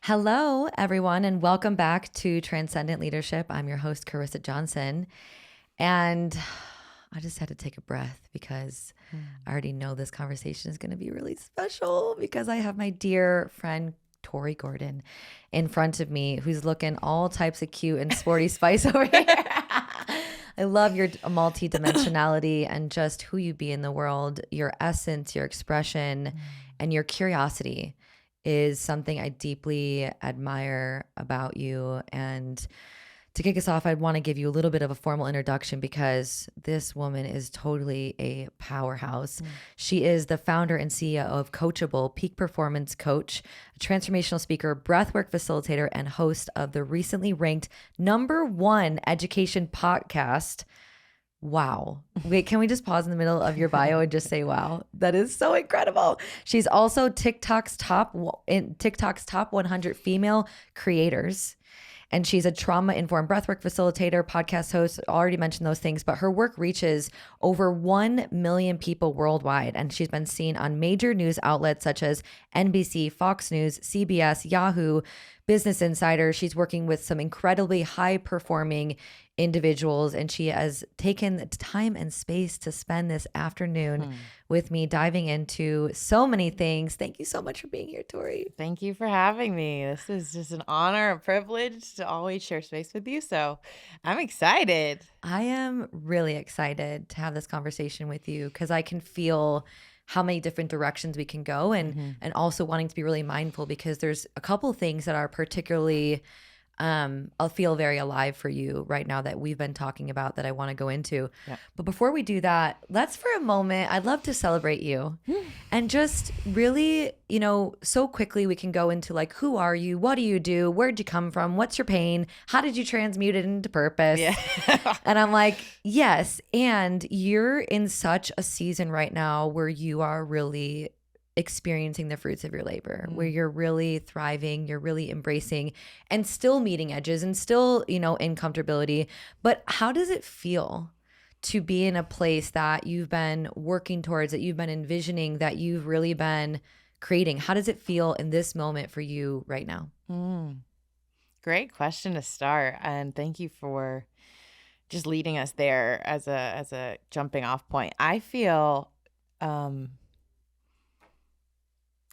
Hello, everyone, and welcome back to Transcendent Leadership. I'm your host, Carissa Johnsen. And I just had to take a breath because I already know this conversation is going to be really special because I have my dear friend, Tori Gordon, in front of me who's looking all types of cute and sporty spice over here. I love your multidimensionality and just who you be in the world, your essence, your expression, and your curiosity is something I deeply admire about you. And to kick us off, I'd want to give you a little bit of a formal introduction because this woman is totally a powerhouse. She is the founder and CEO of Coachable, peak performance coach, a transformational speaker, breathwork facilitator, and host of the recently ranked #1 education podcast. Wow. Wait, can we just pause in the middle of your bio and just say, wow, that is so incredible. She's also TikTok's top 100 female creators. And she's a trauma-informed breathwork facilitator, podcast host. Already mentioned those things, but her work reaches over 1 million people worldwide. And she's been seen on major news outlets such as NBC, Fox News, CBS, Yahoo, Business Insider. She's working with some incredibly high-performing individuals, and she has taken the time and space to spend this afternoon with me diving into so many things. Thank you so much for being here, Tori. Thank you for having me. This is just an honor, a privilege to always share space with you. So I'm excited. I am really excited to have this conversation with you because I can feel how many different directions we can go, and also wanting to be really mindful because there's a couple things that are particularly I'll feel very alive for you right now that we've been talking about that I want to go into. Yeah. But before we do that, let's for a moment, I'd love to celebrate you and just really, so quickly we can go into like, who are you? What do you do? Where'd you come from? What's your pain? How did you transmute it into purpose? Yeah. And I'm like, yes. And you're in such a season right now where you are really experiencing the fruits of your labor, where you're really thriving, you're really embracing and still meeting edges and still, in comfortability. But how does it feel to be in a place that you've been working towards, that you've been envisioning, that you've really been creating? How does it feel in this moment for you right now? Great question to start. And thank you for just leading us there as a jumping off point. I feel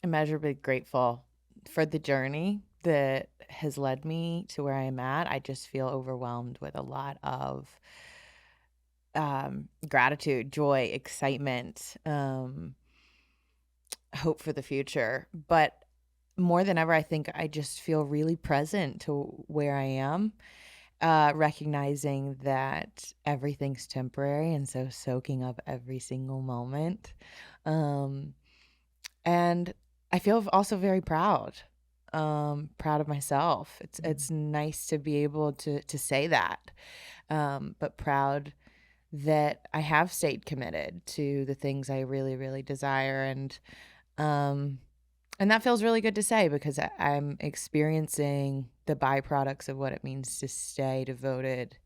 immeasurably grateful for the journey that has led me to where I am at. I just feel overwhelmed with a lot of gratitude, joy, excitement, hope for the future. But more than ever, I think I just feel really present to where I am, recognizing that everything's temporary, and so soaking up every single moment. And I feel also very proud of myself. It's nice to be able to say that, but proud that I have stayed committed to the things I really, really desire. And that feels really good to say because I'm experiencing the byproducts of what it means to stay devoted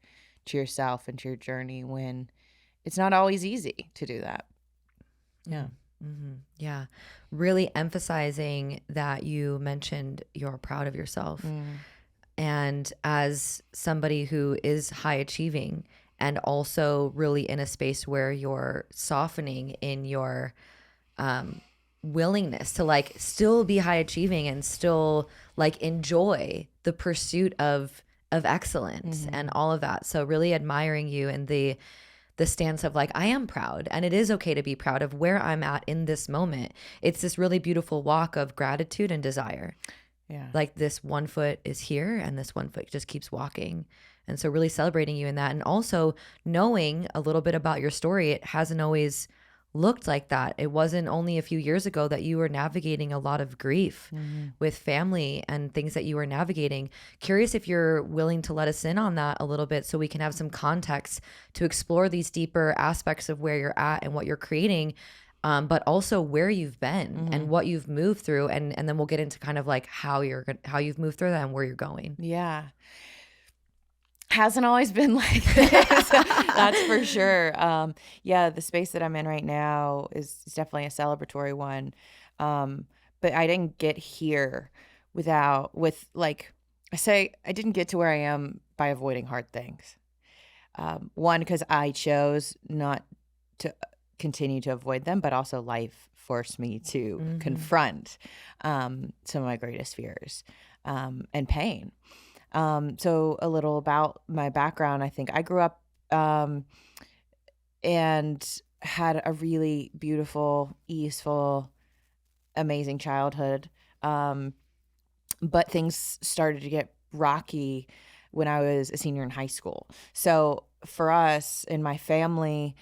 to yourself and to your journey when it's not always easy to do that. Yeah. Yeah. Really emphasizing that you mentioned you're proud of yourself. And as somebody who is high achieving and also really in a space where you're softening in your willingness to like still be high achieving and still like enjoy the pursuit of excellence and all of that. So really admiring you and the stance of like, I am proud and it is okay to be proud of where I'm at in this moment. It's this really beautiful walk of gratitude and desire. Yeah. Like this one foot is here and this one foot just keeps walking. And so really celebrating you in that. And also knowing a little bit about your story, it hasn't always looked like that. It wasn't only a few years ago that you were navigating a lot of grief with family and things that you were navigating. Curious if you're willing to let us in on that a little bit so we can have some context to explore these deeper aspects of where you're at and what you're creating, but also where you've been and what you've moved through. And then we'll get into kind of like how you've moved through that and where you're going. Yeah. Hasn't always been like this. That's for sure. The space that I'm in right now is definitely a celebratory one. But I didn't get here with like, I say, I didn't get to where I am by avoiding hard things. One, because I chose not to continue to avoid them, but also life forced me to confront some of my greatest fears and pain. So a little about my background. I think I grew up and had a really beautiful, easeful, amazing childhood. But things started to get rocky when I was a senior in high school. So for us in my family,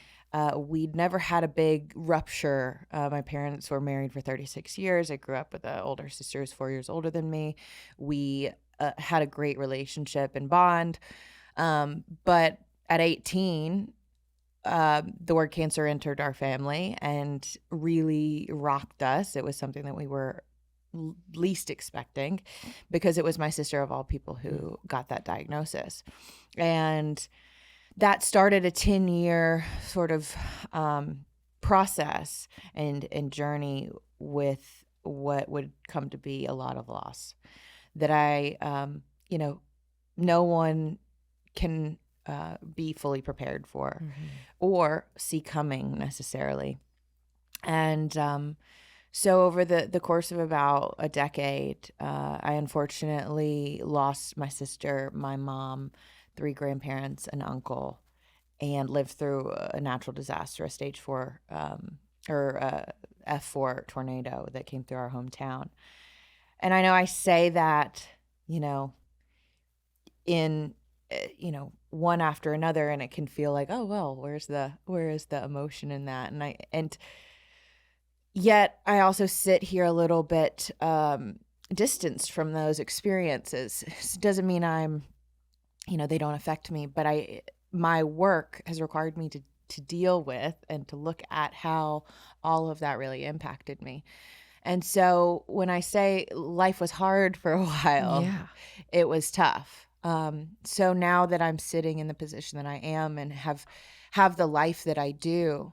we'd never had a big rupture. My parents were married for 36 years. I grew up with an older sister who's 4 years older than me. We had a great relationship and bond. But at 18, the word cancer entered our family and really rocked us. It was something that we were least expecting because it was my sister of all people who got that diagnosis. And that started a 10-year sort of process and journey with what would come to be a lot of loss that I, no one can be fully prepared for or see coming necessarily. And so over the course of about a decade, I unfortunately lost my sister, my mom, 3 grandparents, an uncle, and lived through a natural disaster, a stage 4 or F4 tornado that came through our hometown. And I know I say that, in one after another, and it can feel like, oh well, where is the emotion in that? And yet I also sit here a little bit distanced from those experiences. It doesn't mean I'm, they don't affect me, but my work has required me to deal with and to look at how all of that really impacted me. And so when I say life was hard for a while, it was tough. So now that I'm sitting in the position that I am and have the life that I do,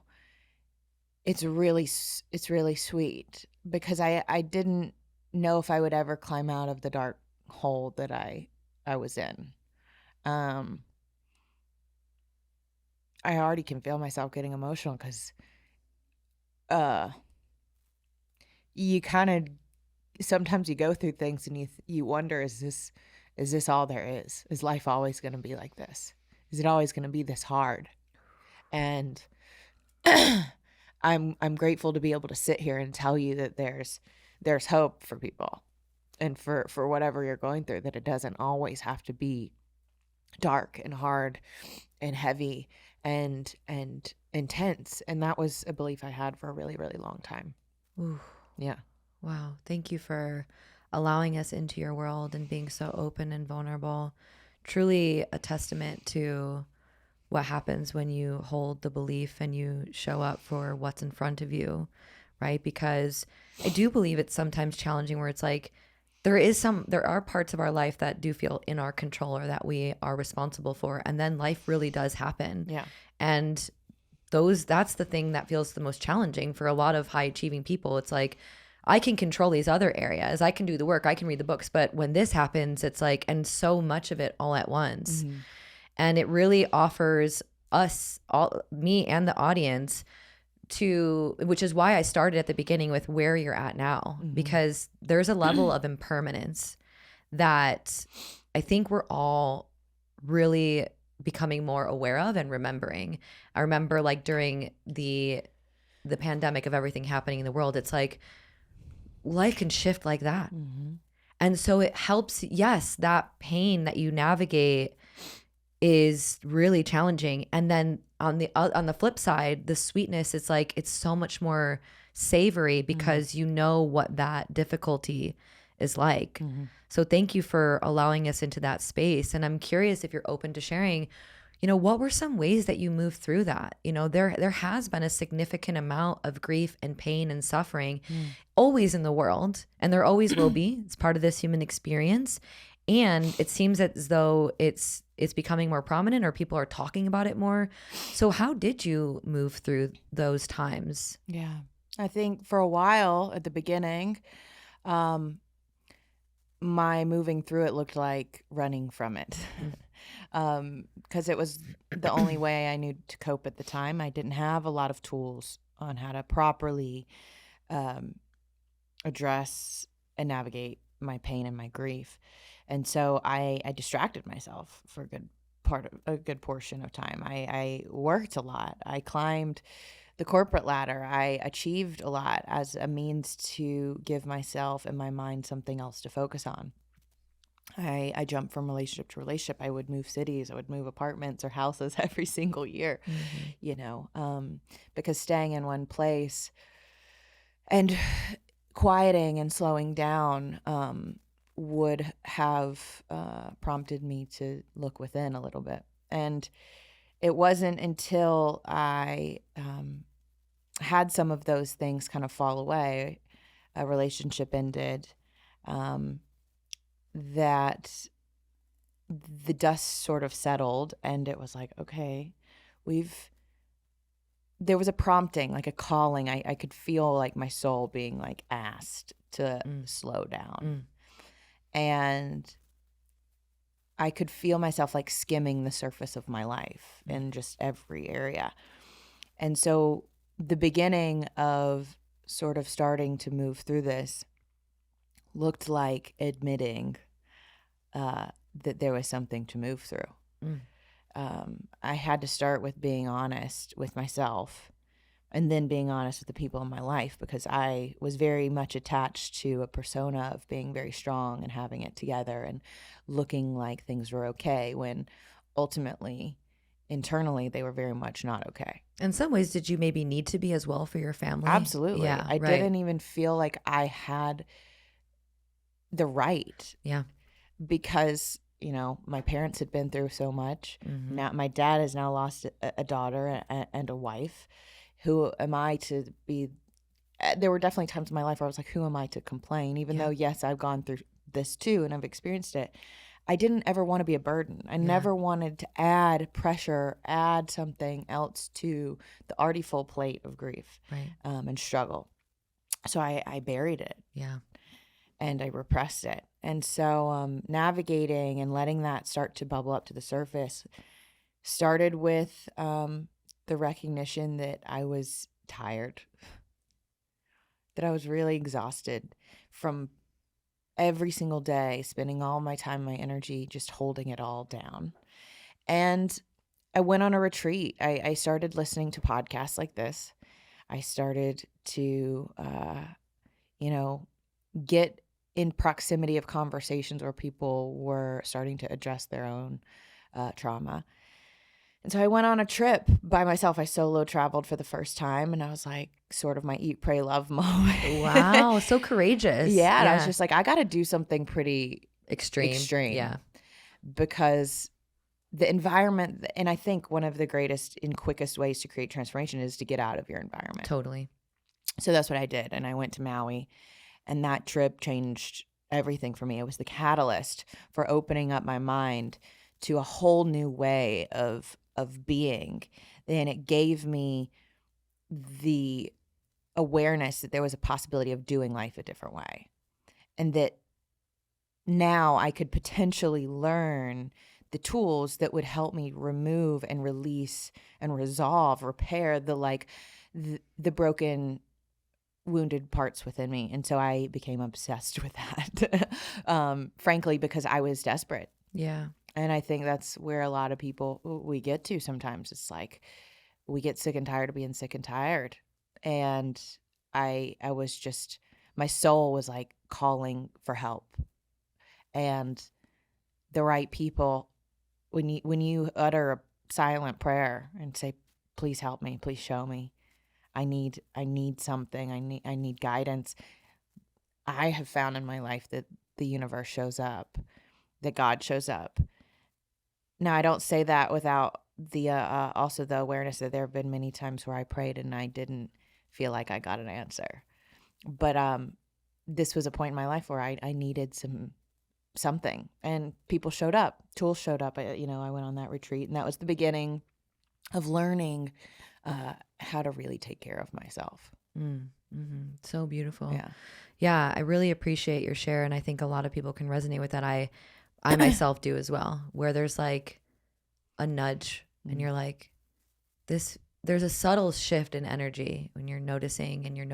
it's really sweet because I didn't know if I would ever climb out of the dark hole that I was in. I already can feel myself getting emotional because you kind of sometimes you go through things and you wonder, is this all there is? Is life always going to be like this? Is it always going to be this hard? And I'm grateful to be able to sit here and tell you that there's hope for people and for whatever you're going through, that it doesn't always have to be dark and hard and heavy and intense. And that was a belief I had for a really, really long time. Ooh. Yeah. Wow. Thank you for allowing us into your world and being so open and vulnerable. Truly a testament to what happens when you hold the belief and you show up for what's in front of you, right? Because I do believe it's sometimes challenging where it's like there are parts of our life that do feel in our control or that we are responsible for, and then life really does happen. Yeah. And that's the thing that feels the most challenging for a lot of high achieving people. It's like, I can control these other areas. I can do the work. I can read the books. But when this happens, it's like, and so much of it all at once. Mm-hmm. And it really offers us, all, me and the audience, which is why I started at the beginning with where you're at now, because there's a level of impermanence that I think we're all really becoming more aware of and remembering. I remember like during the pandemic of everything happening in the world, it's like life can shift like that. Mm-hmm. And so it helps, yes, that pain that you navigate is really challenging. And then on the flip side, the sweetness, it's like, it's so much more savory because you know what that difficulty is like. Mm-hmm. So thank you for allowing us into that space. And I'm curious if you're open to sharing, what were some ways that you moved through that? There has been a significant amount of grief and pain and suffering always in the world, and there always will be. It's part of this human experience. And it seems as though it's becoming more prominent, or people are talking about it more. So how did you move through those times? Yeah. I think for a while at the beginning, my moving through it looked like running from it. Because it was the only way I knew to cope at the time. I didn't have a lot of tools on how to properly address and navigate my pain and my grief. And so I distracted myself for a good portion of time. I worked a lot. I climbed the corporate ladder. I achieved a lot as a means to give myself and my mind something else to focus on. I jumped from relationship to relationship. I would move cities. I would move apartments or houses every single year, because staying in one place and quieting and slowing down would have prompted me to look within a little bit. And it wasn't until I had some of those things kind of fall away, a relationship ended, that the dust sort of settled, and it was like, okay, there was a prompting, like a calling. I could feel like my soul being like asked to slow down. And I could feel myself like skimming the surface of my life in just every area. And so the beginning of sort of starting to move through this looked like admitting that there was something to move through. I had to start with being honest with myself, and then being honest with the people in my life, because I was very much attached to a persona of being very strong and having it together and looking like things were okay, when ultimately, internally, they were very much not okay. In some ways, did you maybe need to be as well for your family? Absolutely. Yeah, I didn't even feel like I had the right. Yeah. Because, my parents had been through so much. Now my dad has now lost a daughter and a wife. Who am I to be? There were definitely times in my life where I was like, who am I to complain? Even though, yes, I've gone through this too and I've experienced it. I didn't ever want to be a burden. I never wanted to add pressure, add something else to the already full plate of grief, and struggle. So I buried it. Yeah. And I repressed it. And so navigating and letting that start to bubble up to the surface started with the recognition that I was tired, that I was really exhausted from every single day, spending all my time, my energy, just holding it all down. And I went on a retreat. I started listening to podcasts like this. I started to, get in proximity of conversations where people were starting to address their own trauma. And so I went on a trip by myself. I solo traveled for the first time, and I was like sort of my eat, pray, love moment. Wow, so courageous. Yeah, and I was just like, I got to do something pretty extreme. Yeah. Because the environment, and I think one of the greatest and quickest ways to create transformation is to get out of your environment. Totally. So that's what I did. And I went to Maui. And that trip changed everything for me. It was the catalyst for opening up my mind to a whole new way of being. And it gave me the awareness that there was a possibility of doing life a different way. And that now I could potentially learn the tools that would help me remove and release and resolve, repair the broken, wounded parts within me. And so I became obsessed with that, frankly, because I was desperate. Yeah. And I think that's where a lot of people, we get to sometimes. It's like we get sick and tired of being sick and tired. And I was just, my soul was like calling for help. And the right people, when you utter a silent prayer and say, please help me, please show me, I need something. I need guidance. I have found in my life that the universe shows up, that God shows up. Now, I don't say that without the also the awareness that there have been many times where I prayed and I didn't feel like I got an answer. But this was a point in my life where I needed something, and people showed up. Tools showed up. I went on that retreat, and that was the beginning of learning how to really take care of myself. So beautiful. Yeah. Yeah, I really appreciate your share, and I think a lot of people can resonate with that. I myself do as well, where there's like a nudge and you're like, there's a subtle shift in energy when you're noticing and you're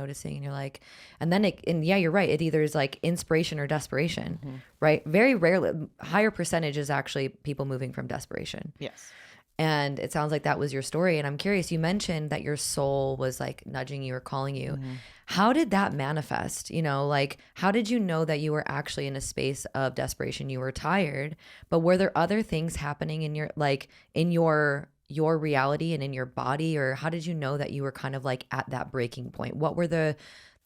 like, and then yeah, you're right. It either is like inspiration or desperation, right? Very rarely, higher percentage is actually people moving from desperation. Yes. And it sounds like that was your story. And I'm curious, you mentioned that your soul was like nudging you or calling you. How did that manifest? Like, how did you know that you were actually in a space of desperation? You were tired, but were there other things happening in your reality and in your body? Or how did you know that you were kind of like at that breaking point? What were the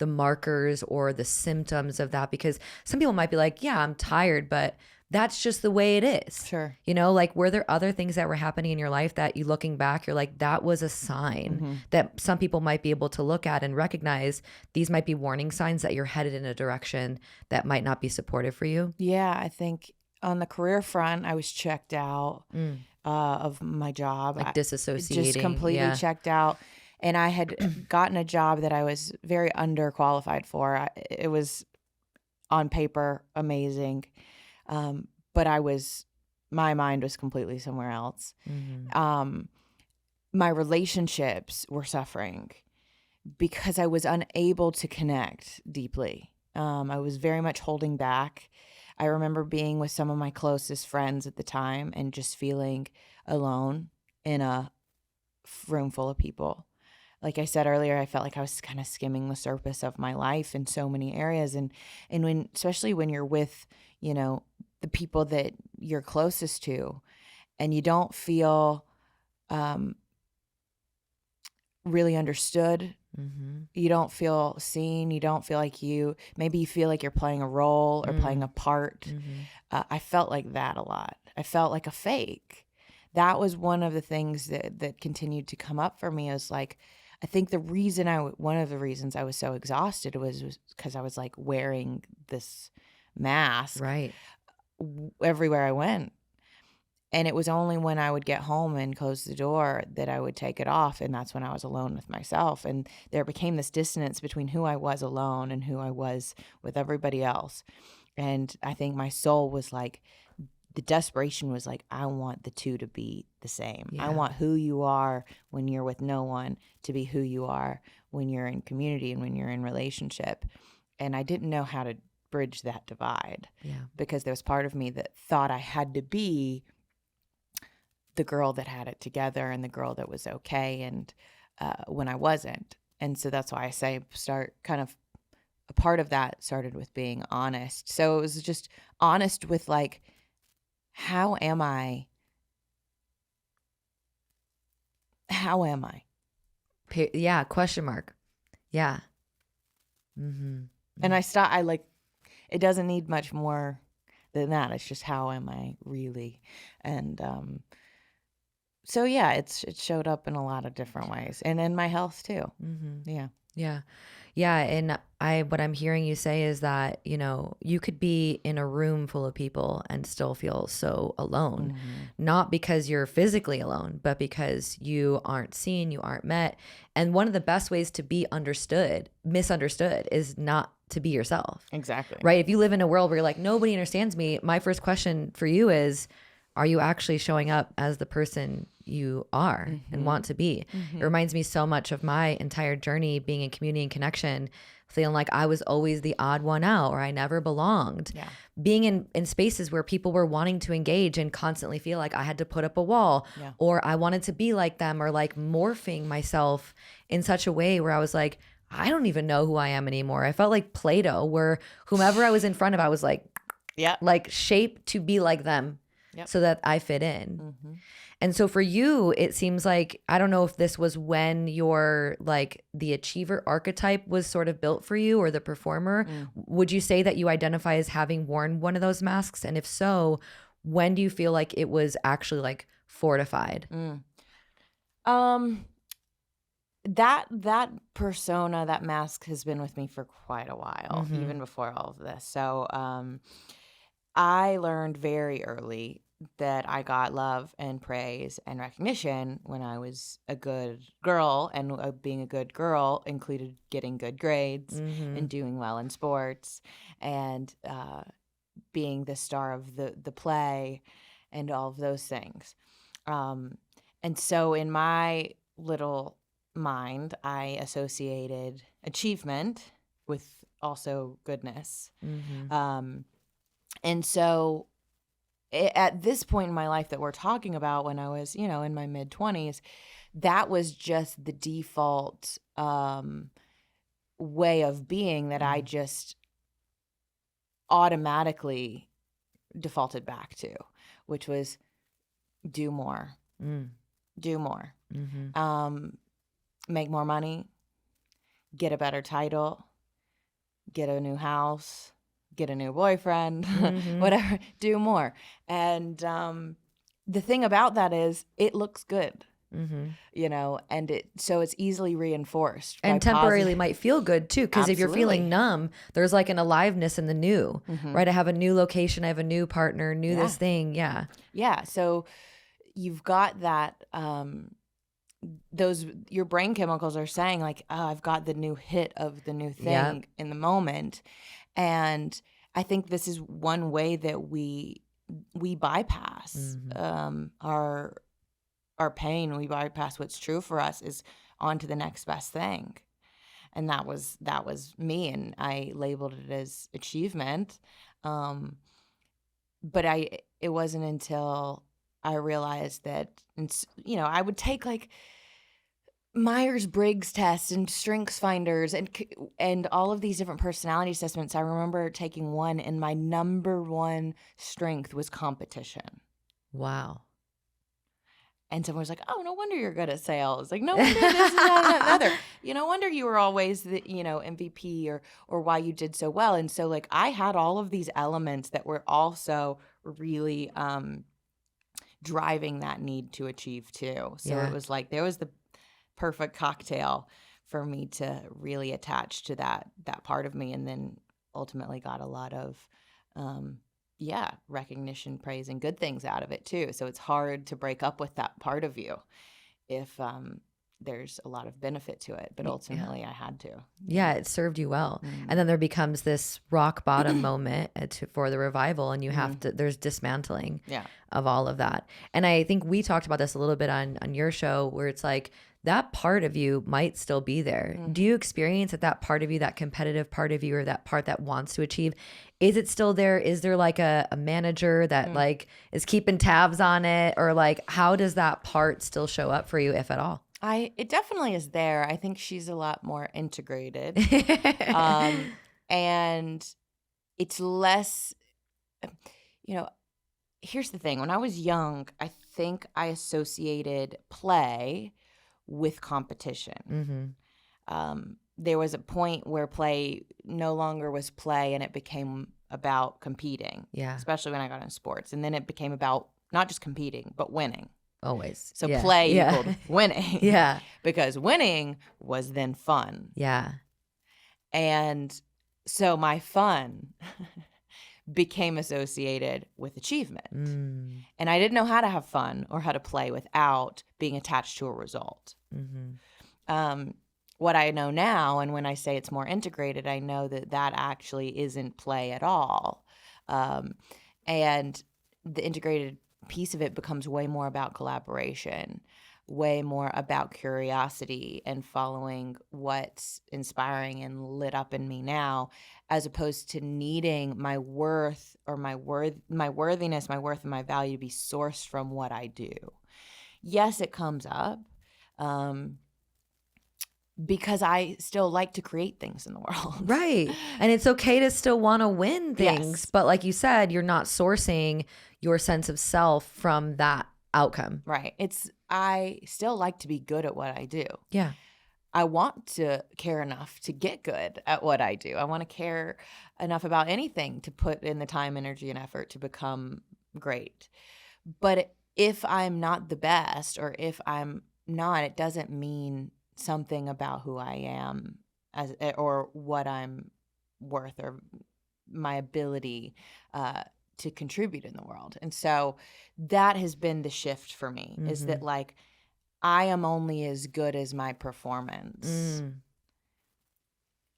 markers or the symptoms of that? Because some people might be like, yeah, I'm tired, but that's just the way it is. Sure. Like, were there other things that were happening in your life that you looking back, you're like, that was a sign that some people might be able to look at and recognize these might be warning signs that you're headed in a direction that might not be supportive for you? Yeah, I think on the career front, I was checked out of my job. Like disassociating. Just completely checked out. And I had gotten a job that I was very underqualified for. It was on paper amazing. But my mind was completely somewhere else. My relationships were suffering because I was unable to connect deeply. I was very much holding back. I remember being with some of my closest friends at the time and just feeling alone in a room full of people. Like I said earlier, I felt like I was kind of skimming the surface of my life in so many areas. And especially when you're with, the people that you're closest to, and you don't feel really understood. You don't feel seen. You don't feel like maybe you feel like you're playing a role or playing a part. I felt like that a lot. I felt like a fake. That was one of the things that continued to come up for me. Is like, I think one of the reasons I was so exhausted was because I was like wearing this mask everywhere I went. And it was only when I would get home and close the door that I would take it off. And that's when I was alone with myself. And there became this dissonance between who I was alone and who I was with everybody else. And I think my soul was like, the desperation was like, I want the two to be the same. I want who you are when you're with no one to be who you are when you're in community and when you're in relationship. And I didn't know how to bridge that divide because there was part of me that thought I had to be the girl that had it together and the girl that was okay, and when I wasn't. And so that's why I say a part of that started with being honest. So it was just honest with like, how am I? Yeah, question mark. Yeah. And it doesn't need much more than that. It's just, how am I really? And so yeah, it showed up in a lot of different ways, and in my health too. Yeah. And what I'm hearing you say is that, you could be in a room full of people and still feel so alone, not because you're physically alone, but because you aren't seen, you aren't met. And one of the best ways to be misunderstood is not to be yourself. Exactly. Right. If you live in a world where you're like, nobody understands me, my first question for you is, are you actually showing up as the person you are and want to be? It reminds me so much of my entire journey being in community and connection, feeling like I was always the odd one out or I never belonged. Yeah. Being in spaces where people were wanting to engage and constantly feel like I had to put up a wall or I wanted to be like them, or like morphing myself in such a way where I was like, I don't even know who I am anymore. I felt like Play-Doh, where whomever I was in front of, I was like, like shaped to be like them. So that I fit in. And so for you, it seems like, I don't know if this was when your like the achiever archetype was sort of built for you, or the performer. Would you say that you identify as having worn one of those masks? And if so, when do you feel like it was actually like fortified? That persona, that mask has been with me for quite a while, even before all of this. So I learned very early that I got love and praise and recognition when I was a good girl, and being a good girl included getting good grades and doing well in sports and being the star of the play and all of those things. And so in my little mind, I associated achievement with also goodness. And so at this point in my life that we're talking about, when I was, in my mid-20s, that was just the default way of being that I just automatically defaulted back to, which was do more, do more, make more money, get a better title, get a new house, get a new boyfriend, whatever, do more. And the thing about that is it looks good, and so it's easily reinforced. And temporarily might feel good too, because if you're feeling numb, there's like an aliveness in the new, right? I have a new location, I have a new partner, this thing. Yeah. So you've got that, your brain chemicals are saying like, oh, I've got the new hit of the new thing in the moment. And I think this is one way that we bypass our pain. We bypass what's true for us is on to the next best thing. And that was me, and I labeled it as achievement. But it wasn't until I realized that, I would take like Myers-Briggs tests and Strengths Finders and all of these different personality assessments. I remember taking one, and my number one strength was competition. Wow. And someone was like, oh, no wonder you're good at sales. Like, no wonder this is another. No wonder you were always the, MVP or why you did so well. And so, like, I had all of these elements that were also really driving that need to achieve too. So it was like there was the perfect cocktail for me to really attach to that part of me, and then ultimately got a lot of recognition, praise, and good things out of it too. So it's hard to break up with that part of you if there's a lot of benefit to it, but ultimately I had to. Yeah, it served you well. And then there becomes this rock bottom moment for the revival, and you have to, there's dismantling of all of that. And I think we talked about this a little bit on your show, where it's like that part of you might still be there. Do you experience that part of you, that competitive part of you, or that part that wants to achieve, is it still there? Is there like a manager that like is keeping tabs on it, or like how does that part still show up for you, if at all? It definitely is there. I think she's a lot more integrated. And it's less, here's the thing. When I was young, I think I associated play with competition. There was a point where play no longer was play, and it became about competing. Yeah. Especially when I got into sports. And then it became about not just competing, but winning. Always. So play equaled winning. Yeah. Because winning was then fun. Yeah. And so my fun became associated with achievement. And I didn't know how to have fun or how to play without being attached to a result. What I know now, and when I say it's more integrated, I know that actually isn't play at all. And the integrated piece of it becomes way more about collaboration, way more about curiosity and following what's inspiring and lit up in me now, as opposed to needing my worth or my worthiness, my worth and my value to be sourced from what I do. Yes, it comes up because I still like to create things in the world. Right. And it's okay to still want to win things, but like you said, you're not sourcing your sense of self from that outcome. Right. I still like to be good at what I do. Yeah. I want to care enough to get good at what I do. I want to care enough about anything to put in the time, energy, and effort to become great. But if I'm not the best, or if I'm not, it doesn't mean something about who I am or what I'm worth, or my ability to contribute in the world. And so that has been the shift for me, is that like I am only as good as my performance.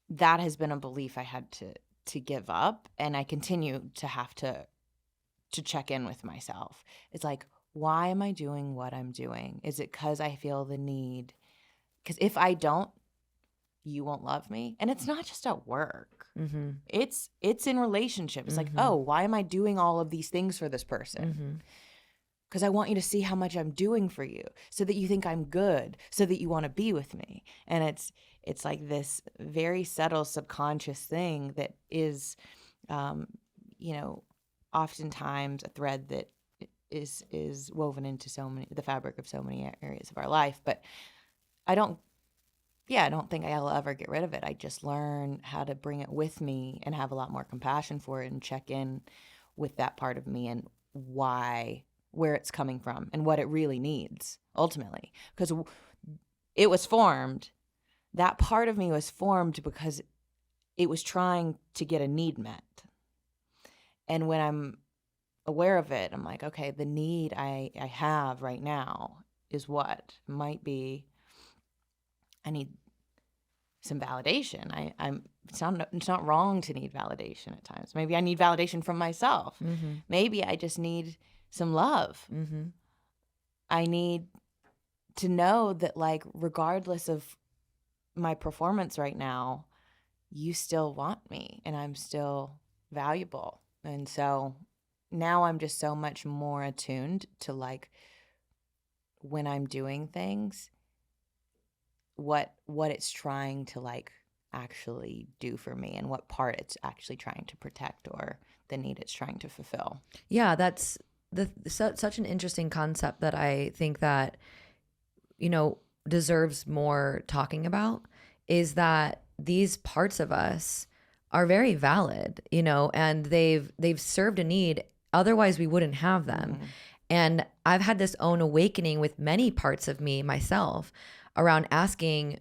That has been a belief I had to give up, and I continue to have to check in with myself. It's like, why am I doing what I'm doing? Is it because I feel the need? Because if I don't, you won't love me. And it's not just at work. It's in relationships. Like, oh, why am I doing all of these things for this person? Because I want you to see how much I'm doing for you, so that you think I'm good, so that you want to be with me. And it's like this very subtle subconscious thing that is, oftentimes a thread that is woven into the fabric of so many areas of our life. But I don't think I'll ever get rid of it. I just learn how to bring it with me and have a lot more compassion for it and check in with that part of me and where it's coming from and what it really needs ultimately. Because it was formed, that part of me was formed because it was trying to get a need met. And when I'm aware of it, I'm like, okay, the need I have right now is what? It might be I need some validation. It's not wrong to need validation at times. Maybe I need validation from myself. Maybe I just need some love. I need to know that, like, regardless of my performance right now, you still want me and I'm still valuable. And so now I'm just so much more attuned to, like, when I'm doing things, what it's trying to, like, actually do for me and what part it's actually trying to protect or the need it's trying to fulfill. Yeah, that's such an interesting concept that I think that, deserves more talking about, is that these parts of us are very valid, and they've served a need. Otherwise we wouldn't have them. And I've had this own awakening with many parts of me myself around asking,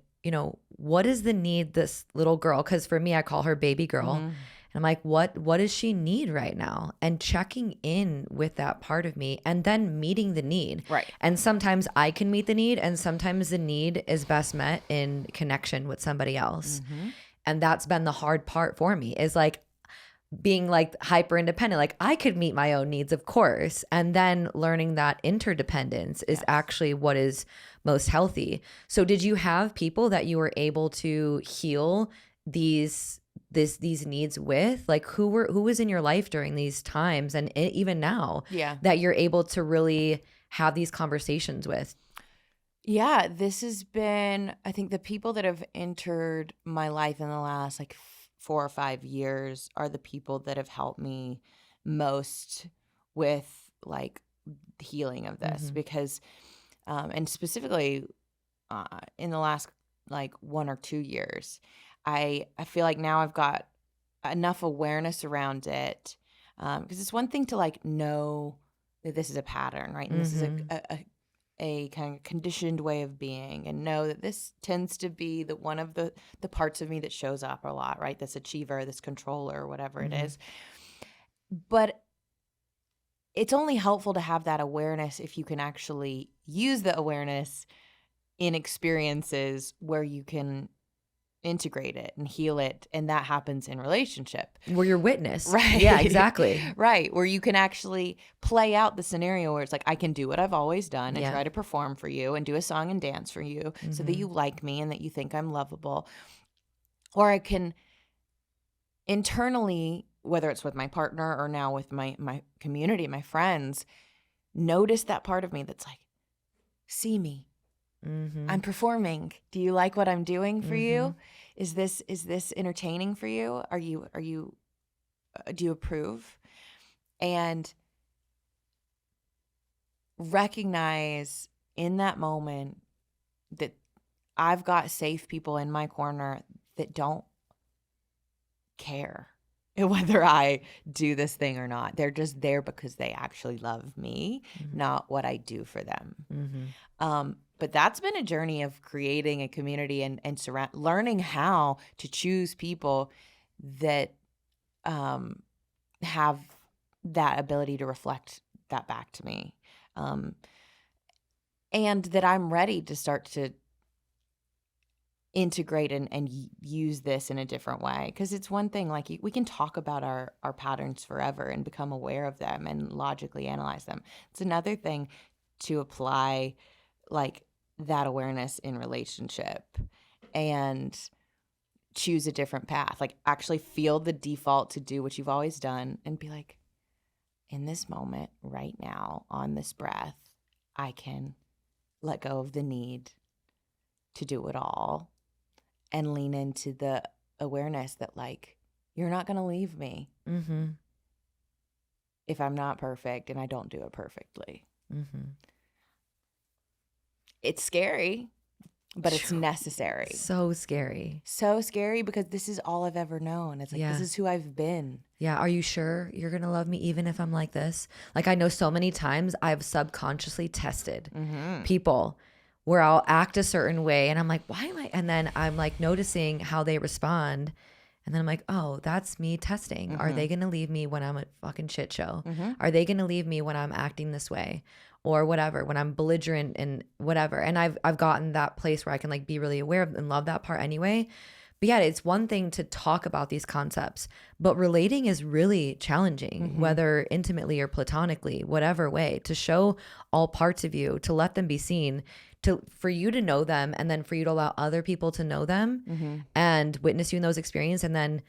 what is the need this little girl? Because for me, I call her baby girl. And I'm like, what does she need right now? And checking in with that part of me and then meeting the need. Right. And sometimes I can meet the need, and sometimes the need is best met in connection with somebody else. And that's been the hard part for me, is like being like hyper independent. Like, I could meet my own needs, of course. And then learning that interdependence is actually what is most healthy. So did you have people that you were able to heal these needs with? Like, who was in your life during these times and even now that you're able to really have these conversations with? Yeah, this has been, I think, the people that have entered my life in the last, like, 4 or 5 years are the people that have helped me most with, like, the healing of this. Because and specifically in the last, like, 1 or 2 years, I feel like now I've got enough awareness around it, because it's one thing to, like, know that this is a pattern, right? And this is a kind of conditioned way of being, and know that this tends to be one of the parts of me that shows up a lot, right? This achiever, this controller, whatever it is. But it's only helpful to have that awareness if you can actually use the awareness in experiences where you can integrate it and heal it, and that happens in relationship where you're witness. Right. Yeah, exactly. Right, where you can actually play out the scenario where it's like, I can do what I've always done and try to perform for you and do a song and dance for you so that you like me and that you think I'm lovable. Or I can internally, whether it's with my partner or now with my community, my friends, notice that part of me that's like, see me. I'm performing. Do you like what I'm doing for you? Is this entertaining for you? Do you approve? And recognize in that moment that I've got safe people in my corner that don't care whether I do this thing or not. They're just there because they actually love me, not what I do for them. But that's been a journey of creating a community and learning how to choose people that have that ability to reflect that back to me. And that I'm ready to start to integrate and use this in a different way. Because it's one thing, like, we can talk about our patterns forever and become aware of them and logically analyze them. It's another thing to apply, like, that awareness in relationship and choose a different path. Like, actually feel the default to do what you've always done and be like, in this moment right now, on this breath, I can let go of the need to do it all and lean into the awareness that, like, you're not going to leave me if I'm not perfect and I don't do it perfectly. It's scary, but it's necessary. So scary. So scary, because this is all I've ever known. It's like, this is who I've been. Yeah. Are you sure you're going to love me even if I'm like this? Like, I know so many times I've subconsciously tested people where I'll act a certain way and I'm like, why am I? And then I'm like noticing how they respond. And then I'm like, oh, that's me testing. Are they going to leave me when I'm a fucking shit show? Are they going to leave me when I'm acting this way? Or whatever, when I'm belligerent and whatever. And I've gotten that place where I can, like, be really aware of and love that part anyway. But yeah, it's one thing to talk about these concepts, but relating is really challenging, whether intimately or platonically, whatever way, to show all parts of you, to let them be seen, for you to know them, and then for you to allow other people to know them and witness you in those experiences, and then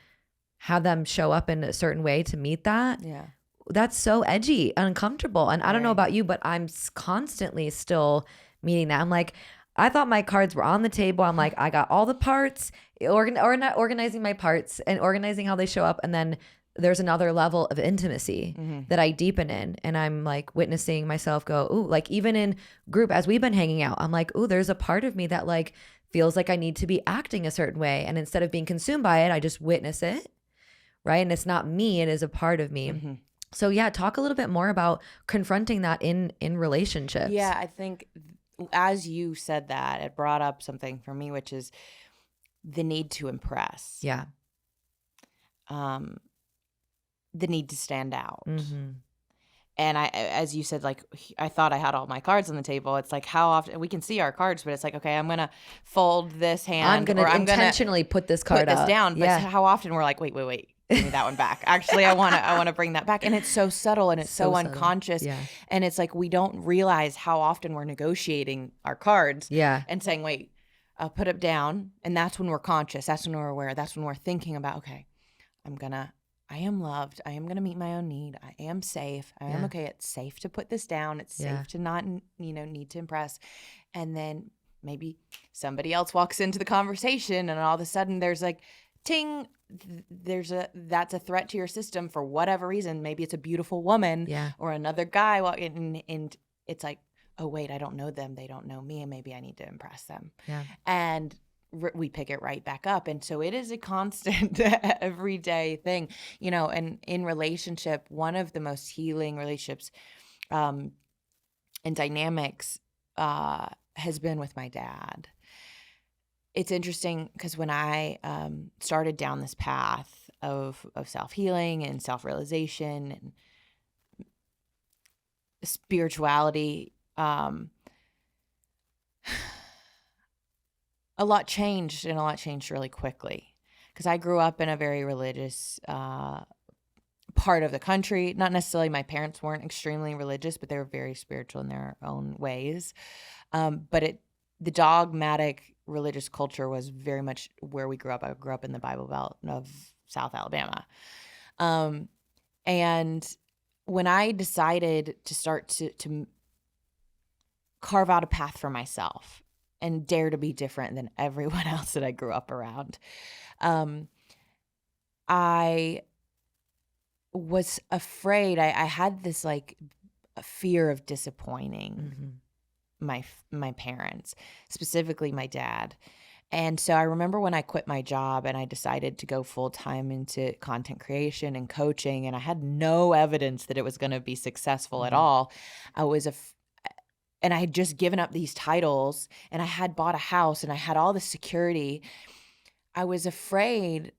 have them show up in a certain way to meet that. Yeah. That's so edgy and uncomfortable. And I don't know about you, but I'm constantly still meeting that. I'm like, I thought my cards were on the table. I'm like, I got all the parts, or not organizing my parts and organizing how they show up. And then there's another level of intimacy that I deepen in. And I'm like witnessing myself go, ooh, like, even in group, as we've been hanging out, I'm like, ooh, there's a part of me that, like, feels like I need to be acting a certain way. And instead of being consumed by it, I just witness it. Right. And it's not me, it is a part of me. So yeah, talk a little bit more about confronting that in relationships. Yeah, I think as you said that, it brought up something for me, which is the need to impress. Yeah. The need to stand out. And I, as you said, like, I thought I had all my cards on the table. It's like, how often we can see our cards, but it's like, okay, I'm going to fold this hand. I'm going to intentionally put this card up. Down. But how often we're like, wait. Give me that one back. Actually, I want to bring that back. And it's so subtle and it's so unconscious. Yeah. And it's like, we don't realize how often we're negotiating our cards. Yeah. And saying, wait, I'll put it down. And that's when we're conscious. That's when we're aware. That's when we're thinking about, okay, I am loved. I am going to meet my own need. I am safe. I am okay. It's safe to put this down. It's safe to not, need to impress. And then maybe somebody else walks into the conversation and all of a sudden there's like, ting, that's a threat to your system for whatever reason. Maybe it's a beautiful woman or another guy and it's like, oh wait, I don't know them, they don't know me, and maybe I need to impress them. And we pick it right back up. And so it is a constant everyday thing, and in relationship, one of the most healing relationships and dynamics has been with my dad. It's interesting because when I started down this path of self-healing and self-realization and spirituality, a lot changed, and a lot changed really quickly. Because I grew up in a very religious part of the country. Not necessarily, my parents weren't extremely religious, but they were very spiritual in their own ways. But the dogmatic religious culture was very much where we grew up. I grew up in the Bible Belt of South Alabama. And when I decided to start to carve out a path for myself and dare to be different than everyone else that I grew up around, I was afraid. I had this like a fear of disappointing my parents, specifically my dad. And so I remember when I quit my job and I decided to go full time into content creation and coaching, and I had no evidence that it was going to be successful at all. And I had just given up these titles, and I had bought a house, and I had all the security. I was afraid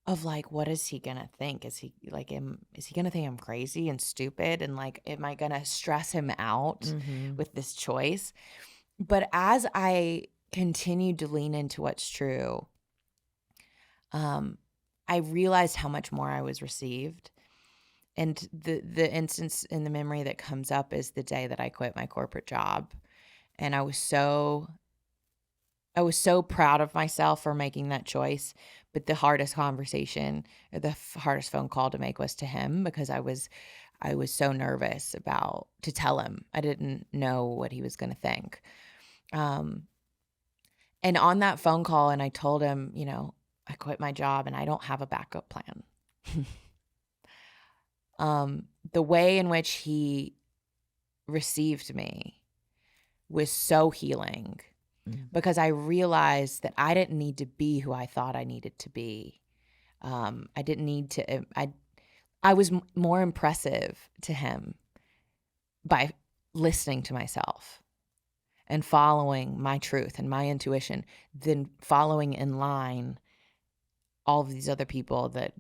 of like, what is he gonna think? Is he gonna think I'm crazy and stupid? And like, am I gonna stress him out with this choice? But as I continued to lean into what's true, I realized how much more I was received. And the instance in the memory that comes up is the day that I quit my corporate job. And I was so proud of myself for making that choice. But the hardest conversation, or the hardest phone call to make, was to him, because I was so nervous to tell him. I didn't know what he was going to think. And on that phone call, and I told him, I quit my job and I don't have a backup plan. The way in which he received me was so healing, because I realized that I didn't need to be who I thought I needed to be. I didn't need to. I was more impressive to him by listening to myself and following my truth and my intuition than following in line all of these other people that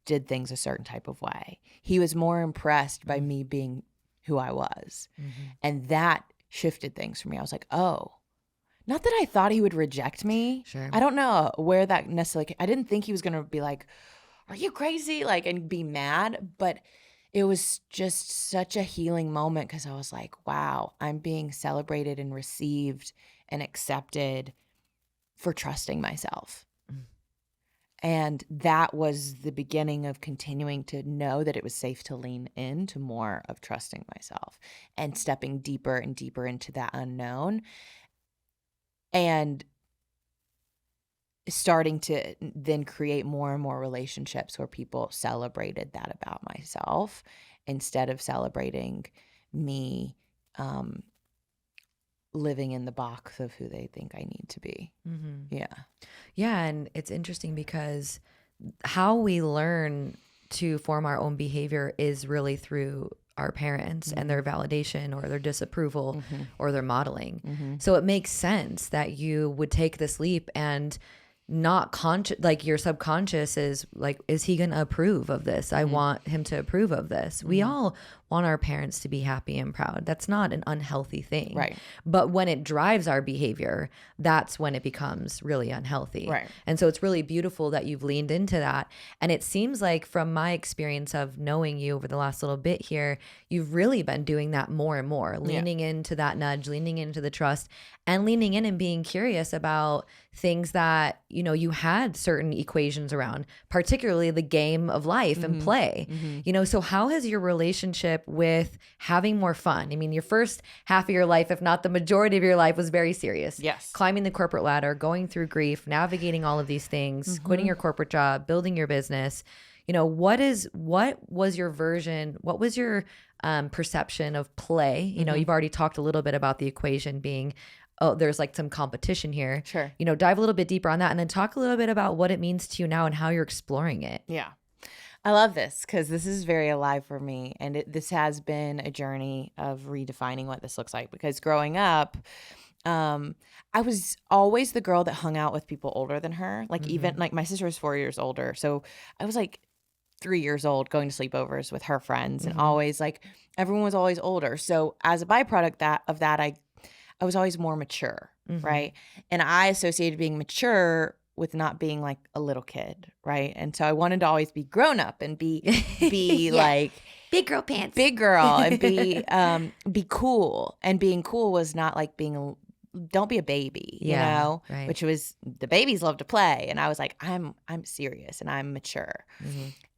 did things a certain type of way. He was more impressed by me being who I was. And that shifted things for me. I was like, oh, not that I thought he would reject me. Sure. I don't know where that necessarily, I didn't think he was going to be like, are you crazy? Like, and be mad. But it was just such a healing moment, because I was like, wow, I'm being celebrated and received and accepted for trusting myself. And that was the beginning of continuing to know that it was safe to lean into more of trusting myself and stepping deeper and deeper into that unknown, and starting to then create more and more relationships where people celebrated that about myself, instead of celebrating me living in the box of who they think I need to be. Yeah. Yeah. And it's interesting because how we learn to form our own behavior is really through our parents and their validation or their disapproval or their modeling. So it makes sense that you would take this leap and not conscious, like your subconscious is like, is he going to approve of this? I want him to approve of this. We all want our parents to be happy and proud. That's not an unhealthy thing. Right. But when it drives our behavior, that's when it becomes really unhealthy. Right. And so it's really beautiful that you've leaned into that. And it seems like, from my experience of knowing you over the last little bit here, you've really been doing that more and more, leaning into that nudge, leaning into the trust, and leaning in and being curious about things that, you had certain equations around, particularly the game of life and play. So how has your relationship with having more fun? I mean, your first half of your life, if not the majority of your life, was very serious. Yes. Climbing the corporate ladder, going through grief, navigating all of these things, quitting your corporate job, building your business. What was your version? What was your perception of play? You've already talked a little bit about the equation being, oh, there's like some competition here. Sure. Dive a little bit deeper on that, and then talk a little bit about what it means to you now and how you're exploring it. Yeah. I love this, because this is very alive for me. And this has been a journey of redefining what this looks like, because growing up, I was always the girl that hung out with people older than her. Like, even like my sister was 4 years older. So I was like 3 years old going to sleepovers with her friends, and always like everyone was always older. So as a byproduct of that, I was always more mature, right? And I associated being mature with not being like a little kid, right? And so I wanted to always be grown up and be like big girl pants, big girl, and be cool. And being cool was not like don't be a baby, right. Which was, the babies love to play, and I was like, I'm serious and I'm mature.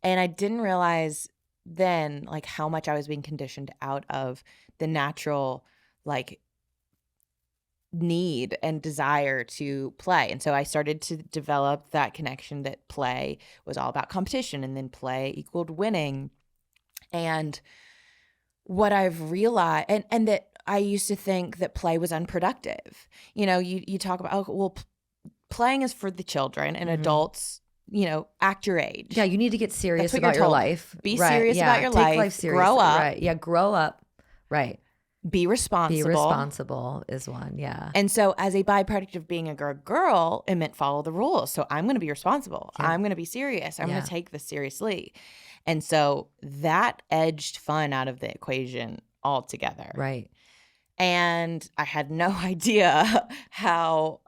And I didn't realize then like how much I was being conditioned out of the natural like need and desire to play. And so I started to develop that connection that play was all about competition, and then play equaled winning. And what I've realized, and that I used to think that play was unproductive. You talk about, oh, well, playing is for the children, and adults, act your age. Yeah, you need to get serious about your life. Be serious about your life. Take life seriously. Grow up. Right. Yeah, grow up. Right. Be responsible. Be responsible is one, yeah. And so as a byproduct of being a girl, it meant follow the rules. So I'm going to be responsible. Yeah. I'm going to be serious. I'm going Yeah. to take this seriously. And so that edged fun out of the equation altogether. Right. And I had no idea how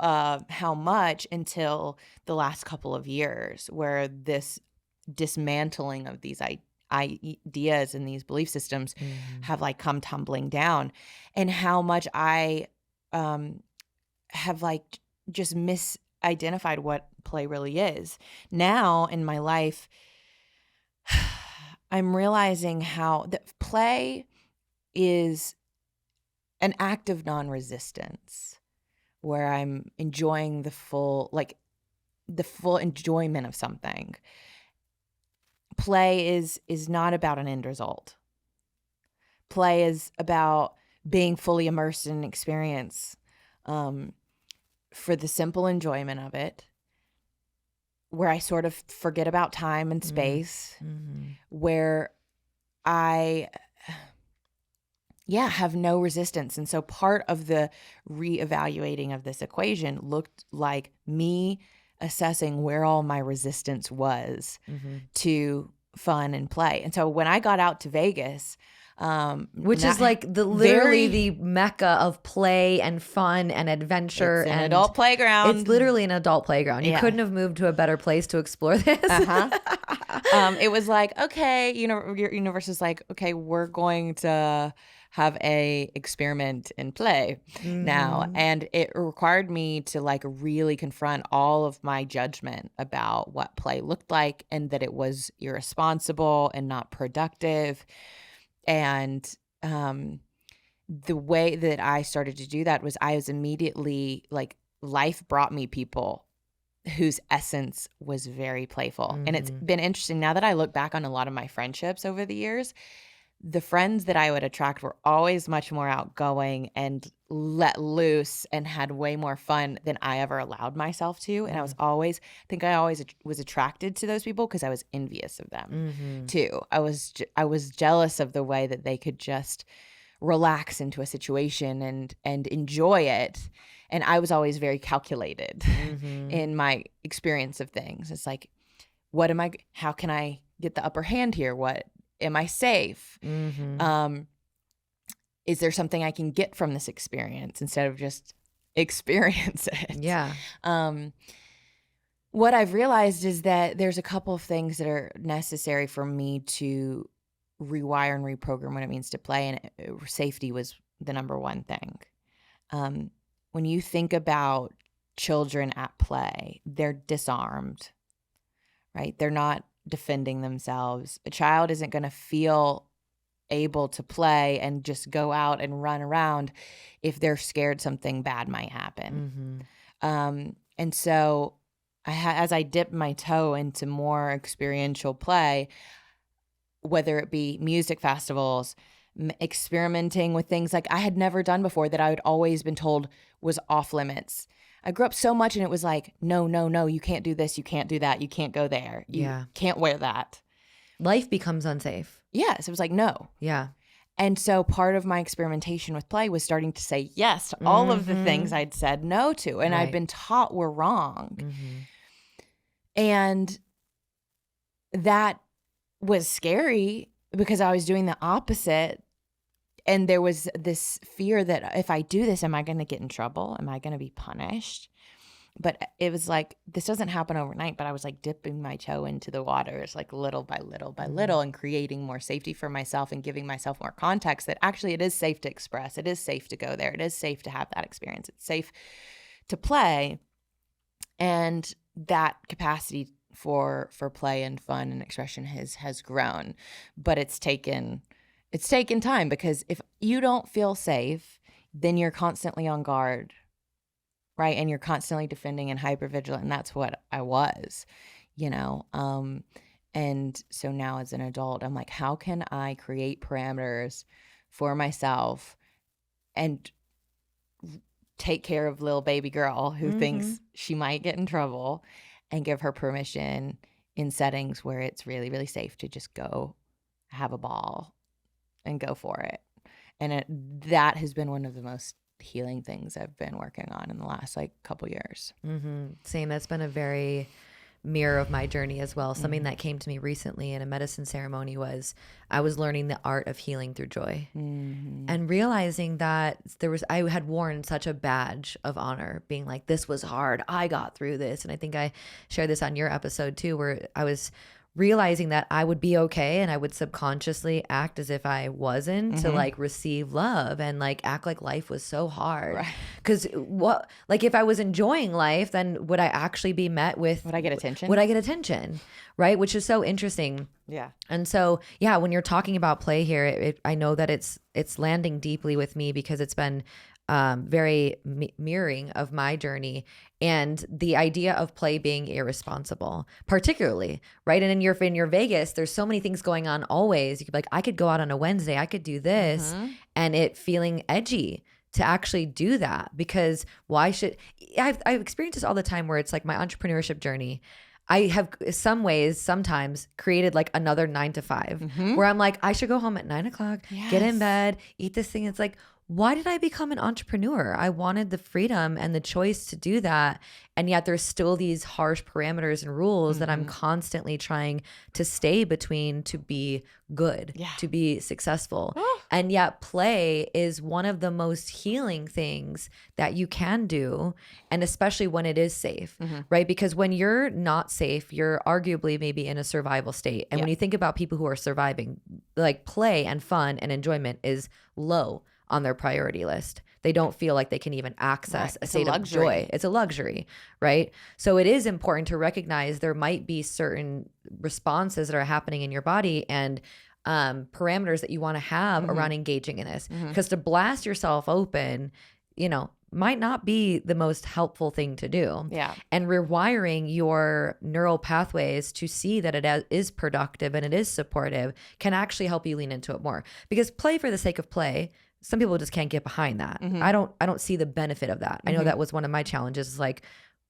much until the last couple of years, where this dismantling of these ideas and these belief systems have like come tumbling down, and how much I have like just misidentified what play really is. Now in my life, I'm realizing how that play is an act of non-resistance, where I'm enjoying the full enjoyment of something. Play is not about an end result. Play is about being fully immersed in an experience, for the simple enjoyment of it, where I sort of forget about time and space, where I have no resistance. And so part of the reevaluating of this equation looked like me assessing where all my resistance was to fun and play. And so when I got out to Vegas, which is like literally the mecca of play and fun and adventure, it's an and adult playground. It's literally an adult playground. You couldn't have moved to a better place to explore this. It was like, okay, your universe is like, okay, we're going to have a experiment in play now. And it required me to like really confront all of my judgment about what play looked like, and that it was irresponsible and not productive. And the way that I started to do that was I was immediately like, life brought me people whose essence was very playful. And it's been interesting now that I look back on a lot of my friendships over the years. The friends that I would attract were always much more outgoing and let loose and had way more fun than I ever allowed myself to. And I always was attracted to those people because I was envious of them too. I was jealous of the way that they could just relax into a situation and enjoy it. And I was always very calculated in my experience of things. It's like, how can I get the upper hand here? Am I safe? Is there something I can get from this experience instead of just experience it? Yeah. What I've realized is that there's a couple of things that are necessary for me to rewire and reprogram what it means to play, and safety was the number one thing. When you think about children at play, they're disarmed, right? They're not defending themselves. A child isn't going to feel able to play and just go out and run around if they're scared something bad might happen. And so as I dipped my toe into more experiential play, whether it be music festivals, experimenting with things like I had never done before that I had always been told was off limits. I grew up so much and it was like, no, you can't do this, you can't do that, you can't go there, you can't wear that. Life becomes unsafe. Yes, it was like, no. Yeah. And so part of my experimentation with play was starting to say yes to all of the things I'd said no to and I'd been taught were wrong. And that was scary because I was doing the opposite. And there was this fear that if I do this, am I going to get in trouble? Am I going to be punished? But it was like, this doesn't happen overnight, but I was like dipping my toe into the waters, like little by little by little, and creating more safety for myself and giving myself more context that actually it is safe to express. It is safe to go there. It is safe to have that experience. It's safe to play. And that capacity for play and fun and expression has grown, but it's taken time, because if you don't feel safe, then you're constantly on guard, right? And you're constantly defending and hypervigilant. And that's what I was, and so now as an adult, I'm like, how can I create parameters for myself and take care of little baby girl who thinks she might get in trouble, and give her permission in settings where it's really, really safe to just go have a ball and go for it. And that has been one of the most healing things I've been working on in the last like couple years. Same. That's been a very mirror of my journey as well. Something that came to me recently in a medicine ceremony was I was learning the art of healing through joy, and realizing that I had worn such a badge of honor, being like, this was hard, I got through this. And I think I shared this on your episode too, where I was realizing that I would be okay, and I would subconsciously act as if I wasn't, to like receive love and like act like life was so hard. Because if I was enjoying life, then would I actually be met with, would I get attention? Right? Which is so interesting. Yeah. And so, yeah, when you're talking about play here, I know that it's landing deeply with me, because it's been very mirroring of my journey, and the idea of play being irresponsible, particularly, right? And in your Vegas, there's so many things going on always. You could be like, I could go out on a Wednesday, I could do this, and it feeling edgy to actually do that, because why should I've experienced this all the time, where it's like my entrepreneurship journey. I have sometimes created like another 9 to 5 where I'm like, I should go home at 9 o'clock, get in bed, eat this thing. It's like, why did I become an entrepreneur? I wanted the freedom and the choice to do that. And yet there's still these harsh parameters and rules that I'm constantly trying to stay between, to be good, to be successful. And yet play is one of the most healing things that you can do. And especially when it is safe, right? Because when you're not safe, you're arguably maybe in a survival state. And when you think about people who are surviving, like play and fun and enjoyment is low on their priority list. They don't feel like they can even access a state of joy. It's a luxury, right? So it is important to recognize there might be certain responses that are happening in your body, and parameters that you want to have around engaging in this. Because to blast yourself open, might not be the most helpful thing to do. Yeah. And rewiring your neural pathways to see that it is productive and it is supportive can actually help you lean into it more. Because play for the sake of play, some people just can't get behind that. I don't see the benefit of that. I know that was one of my challenges. Is like,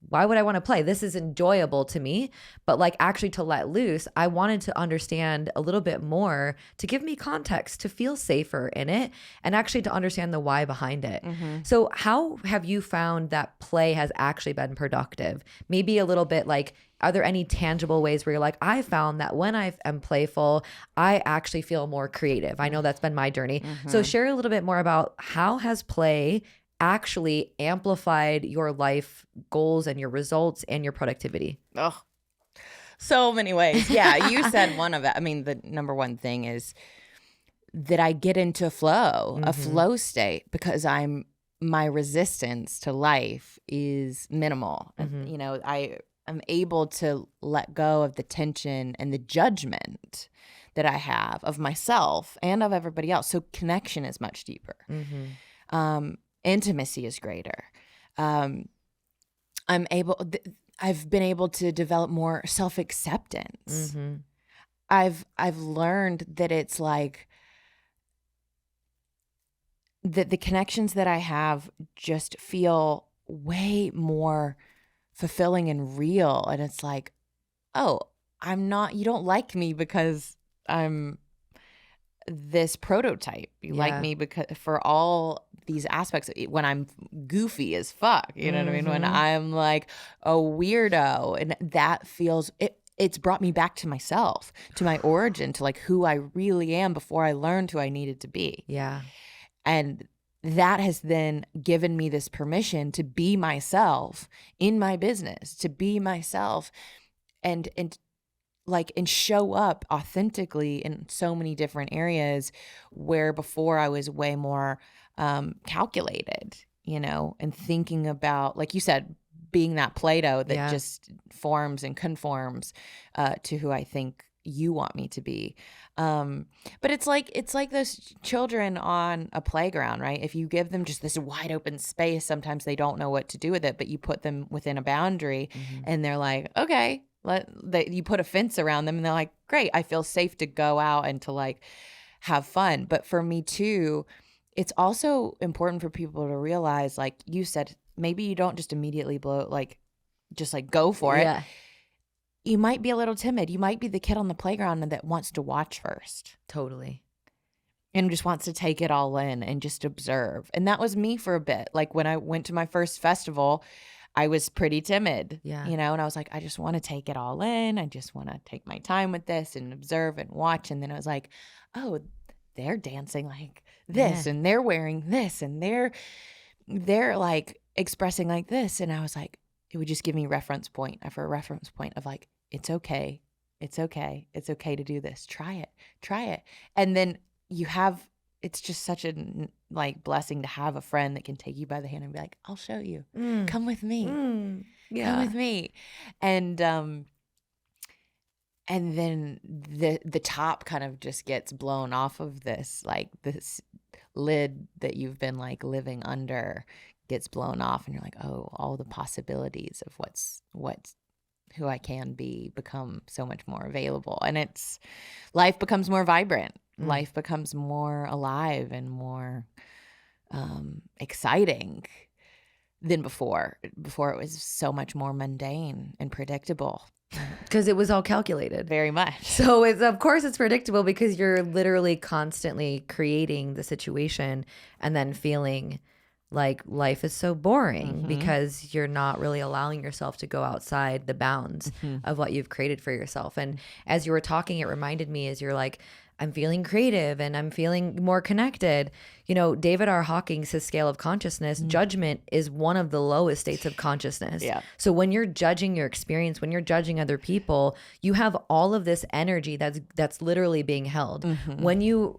why would I want to play? This is enjoyable to me, but like actually to let loose, I wanted to understand a little bit more to give me context, to feel safer in it, and actually to understand the why behind it. So how have you found that play has actually been productive? Maybe a little bit like, are there any tangible ways where you're like, I found that when I am playful, I actually feel more creative? I know that's been my journey. So share a little bit more about how has play actually amplified your life goals and your results and your productivity? Oh, so many ways. Yeah, you said one of it. I mean, the number one thing is that I get into a flow state, because my resistance to life is minimal. And, I'm able to let go of the tension and the judgment that I have of myself and of everybody else. So connection is much deeper. Intimacy is greater. I've been able to develop more self-acceptance. I've learned that it's like that the connections that I have just feel way more fulfilling and real. And it's like, oh, you don't like me because I'm this prototype. You like me because for all these aspects, when I'm goofy as fuck, you know what I mean? When I'm like a weirdo, and that feels, it's brought me back to myself, to my origin, to like who I really am before I learned who I needed to be. Yeah. And that has then given me this permission to be myself in my business, to be myself and show up authentically in so many different areas, where before I was way more calculated, and thinking about, like you said, being that Play-Doh that just forms and conforms to who I think you want me to be. But it's like those children on a playground, right? If you give them just this wide open space, sometimes they don't know what to do with it, but you put them within a boundary and they're like, okay, you put a fence around them and they're like, great, I feel safe to go out and to like have fun. But for me too, it's also important for people to realize, like you said, maybe you don't just immediately just go for it. You might be a little timid. You might be the kid on the playground that wants to watch first. Totally. and just wants to take it all in and just observe. And that was me for a bit. Like when I went to my first festival, I was pretty timid, and I was like, I just want to take it all in. I just want to take my time with this and observe and watch. And then I was like, oh, they're dancing like this and they're wearing this and they're like expressing like this. And I was like, it would just give me reference point after a reference point of like, it's okay. It's okay. It's okay to do this. Try it. And then it's just such a like blessing to have a friend that can take you by the hand and be like, I'll show you. Come with me. Come with me. And then the top kind of just gets blown off of this, like this lid that you've been like living under gets blown off, and you're like, oh, all the possibilities of what's who I can be become so much more available. And life becomes more vibrant. Life becomes more alive and more exciting than before. Before it was so much more mundane and predictable. Because it was all calculated. Very much. So of course it's predictable because you're literally constantly creating the situation and then feeling like life is so boring because you're not really allowing yourself to go outside the bounds of what you've created for yourself. And as you were talking, it reminded me as you're like, I'm feeling creative and I'm feeling more connected. David R. Hawking's his scale of consciousness, judgment is one of the lowest states of consciousness. Yeah. So when you're judging your experience, when you're judging other people, you have all of this energy that's literally being held. When you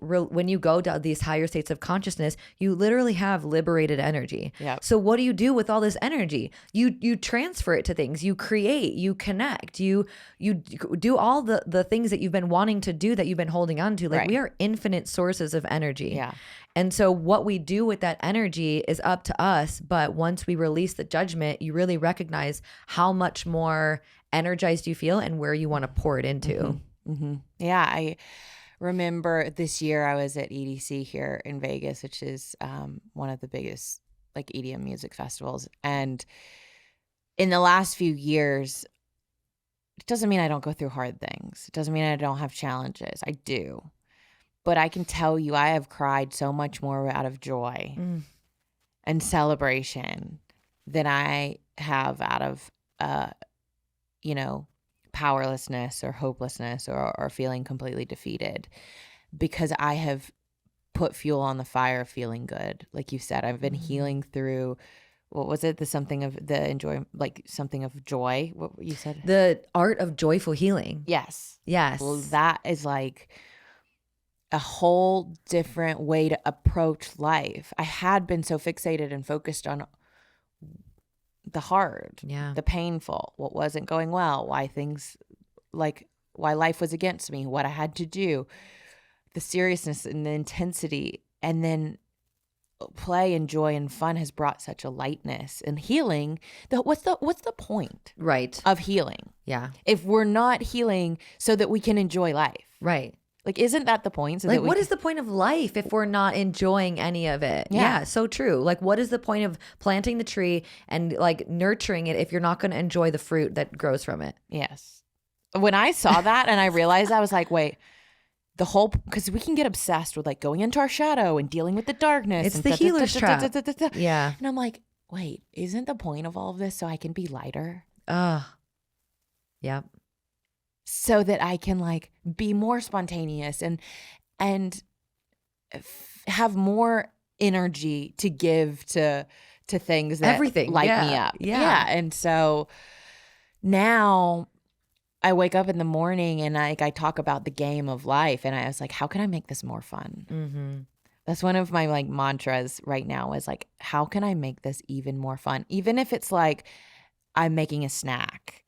go to these higher states of consciousness, you literally have liberated energy. Yep. So what do you do with all this energy? You transfer it to things. You create, you connect, you do all the things that you've been wanting to do that you've been holding on to. Like we are infinite sources of energy. Yeah. And so what we do with that energy is up to us. But once we release the judgment, you really recognize how much more energized you feel and where you want to pour it into. Yeah. I remember this year I was at EDC here in Vegas, which is one of the biggest like EDM music festivals. And in the last few years, it doesn't mean I don't go through hard things. It doesn't mean I don't have challenges. I do. But I can tell you I have cried so much more out of joy and celebration than I have out of, powerlessness or hopelessness or feeling completely defeated, because I have put fuel on the fire of feeling good. Like you said, I've been healing through, what was it? Something of joy. What you said? The art of joyful healing. Yes. Well, that is like a whole different way to approach life. I had been so fixated and focused on the hard, the painful, what wasn't going well, why life was against me, what I had to do, the seriousness and the intensity. And then play and joy and fun has brought such a lightness and healing. What's the point of healing? Yeah. If we're not healing so that we can enjoy life. Right. Like, isn't that the point? So what is the point of life if we're not enjoying any of it? Yeah, so true. Like, what is the point of planting the tree and like nurturing it if you're not going to enjoy the fruit that grows from it? Yes. When I saw that and I realized, I was like, wait, because we can get obsessed with like going into our shadow and dealing with the darkness. It's the healer's trap. Yeah. And I'm like, wait, isn't the point of all of this so I can be lighter? Yep. So that I can like be more spontaneous and have more energy to give to things that light me up. Yeah. And so now I wake up in the morning and I talk about the game of life, and I was like, how can I make this more fun? That's one of my like mantras right now, is like, how can I make this even more fun? Even if it's like I'm making a snack.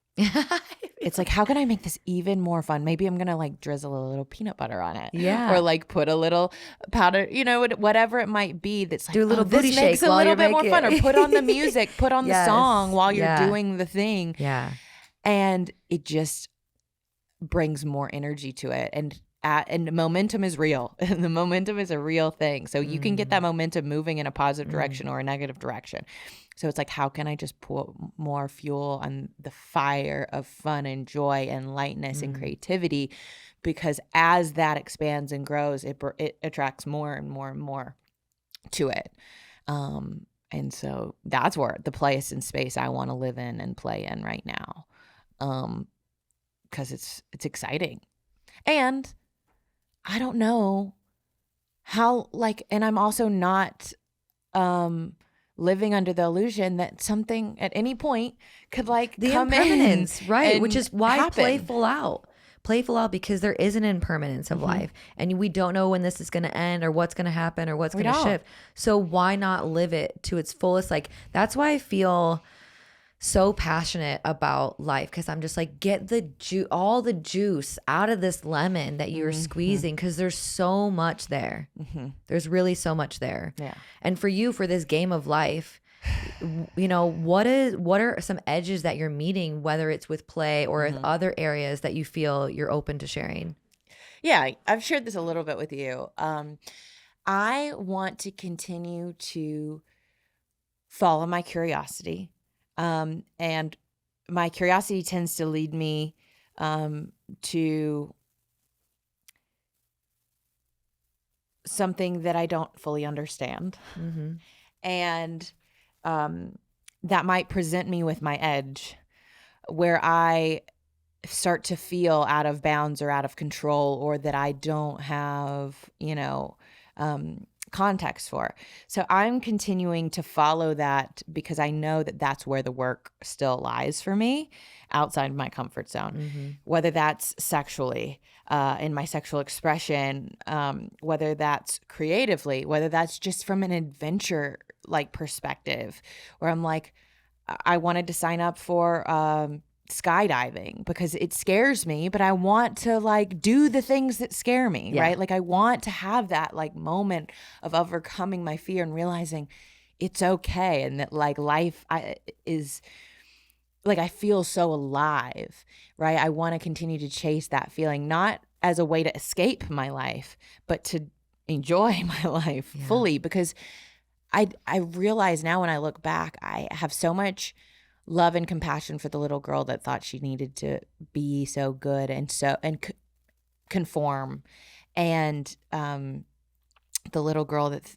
It's like, how can I make this even more fun? Maybe I'm going to like drizzle a little peanut butter on it. Yeah. Or like put a little powder, whatever it might be. That's like, do a little booty this shake makes a little bit more fun. Or put on the music, put on the song while you're doing the thing. Yeah. And it just brings more energy to it. And momentum is real. And the momentum is a real thing. So you can get that momentum moving in a positive direction or a negative direction. So it's like, how can I just put more fuel on the fire of fun and joy and lightness and creativity? because as that expands and grows, it attracts more and more and more to it. And so that's where the place and space I want to live in and play in right now. Because it's exciting. And I don't know how, like, and I'm also not living under the illusion that something at any point could like the come impermanence, in, right? Which is why happen. playful out, because there is an impermanence of life, and we don't know when this is going to end or what's going to happen or what's going to shift. So why not live it to its fullest? Like, that's why I feel so passionate about life, because I'm just like, get all the juice out of this lemon that you're squeezing, because there's so much there. There's really so much there. Yeah. And for you, for this game of life, you know, what are some edges that you're meeting, whether it's with play or with other areas that you feel you're open to sharing? Yeah, I've shared this a little bit with you. I want to continue to follow my curiosity. And my curiosity tends to lead me to something that I don't fully understand. And that might present me with my edge, where I start to feel out of bounds or out of control, or that I don't have, context for. So I'm continuing to follow that, because I know that that's where the work still lies for me, outside my comfort zone, whether that's sexually, in my sexual expression, whether that's creatively, whether that's just from an adventure like perspective, where I'm like, I wanted to sign up for skydiving because it scares me, but I want to like do the things that scare me, right? Like I want to have that like moment of overcoming my fear and realizing it's okay, and that like life is like, I feel so alive, right? I want to continue to chase that feeling, not as a way to escape my life, but to enjoy my life fully, because I realize now when I look back, I have so much love and compassion for the little girl that thought she needed to be so good and conform, and the little girl that